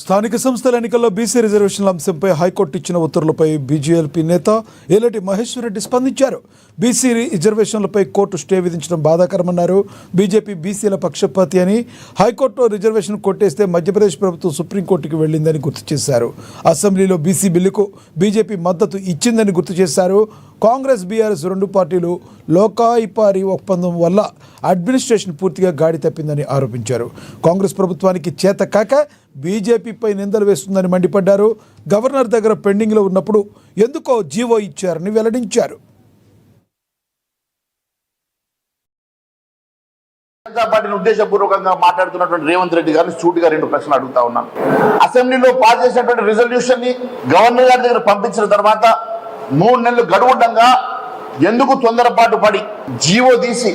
స్థానిక సంస్థల ఎన్నికల్లో బీసీ రిజర్వేషన్ల అంశంపై హైకోర్టు ఇచ్చిన ఉత్తర్వులపై బీజేపీ నేత ఏలటి మహేశ్వర్ రెడ్డి స్పందించారు. బీసీ రిజర్వేషన్లపై కోర్టు స్టే విధించడం బాధాకరమన్నారు. బీజేపీ బీసీల పక్షపాతి అని, హైకోర్టులో రిజర్వేషన్ కొట్టేస్తే మధ్యప్రదేశ్ ప్రభుత్వం సుప్రీంకోర్టుకు వెళ్లిందని గుర్తు చేశారు. అసెంబ్లీలో బీసీ బిల్లుకు బీజేపీ మద్దతు ఇచ్చిందని గుర్తు చేశారు. కాంగ్రెస్ బీఆర్ఎస్ రెండు పార్టీలు లోకాయిపారి ఒప్పందం వల్ల అడ్మినిస్ట్రేషన్ పూర్తిగా గాడి తప్పిందని ఆరోపించారు. కాంగ్రెస్ ప్రభుత్వానికి చేత కాక బీజేపీపై నిందలు వేస్తుందని మండిపడ్డారు. గవర్నర్ దగ్గర పెండింగ్లో ఉన్నప్పుడు ఎందుకో జీవో ఇచ్చారని వెల్లడించారు. పార్టీని ఉద్దేశపూర్వకంగా మాట్లాడుతున్నటువంటి రేవంత్ రెడ్డి గారిని సూటిగా రెండు ప్రశ్నలు అడుగుతా ఉన్నాను. అసెంబ్లీలో పాస్ చేసినటువంటి రిజల్యూషన్ ని గవర్నర్ గారి దగ్గర పంపించిన తర్వాత 3 నెలలు గడువుండగా ఎందుకు తొందరపాటు పడి జీవో తీసి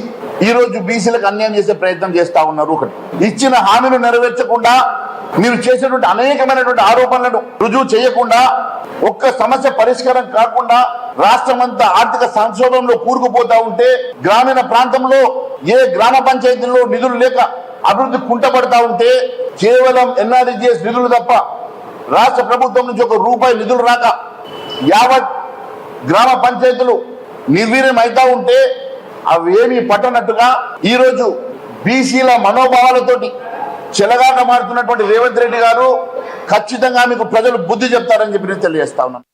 ఈ రోజు బీసీలకు అన్యాయం చేసే ప్రయత్నం చేస్తా ఉన్నారు? ఒకటి, ఇచ్చిన హామీలు నెరవేర్చకుండా మీరు చేసినటువంటి అనేకమైనటువంటి ఆరోపణలను రుజువు చేయకుండా, ఒక్క సమస్య పరిష్కారం కాకుండా రాష్ట్రమంతా ఆర్థిక సంక్షోభంలో కూరుకుపోతా ఉంటే, గ్రామీణ ప్రాంతంలో ఏ గ్రామ పంచాయతీల్లో నిధులు లేక అభివృద్ధి కుంటపడతా ఉంటే, కేవలం ఎన్ఆర్జీఎస్ నిధులు తప్ప రాష్ట్ర ప్రభుత్వం నుంచి ₹1 నిధులు రాక యావత్ గ్రామ పంచాయతీలు నిర్వీర్యం అవుతా ఉంటే అవేమీ పట్టనట్టుగా ఈరోజు బీసీల మనోభావాలతోటి చెలగాట మారుతున్నటువంటి రేవంత్ రెడ్డి గారు ఖచ్చితంగా మీకు ప్రజలు బుద్ధి చెప్తారని చెప్పి నేను తెలియజేస్తా ఉన్నాను.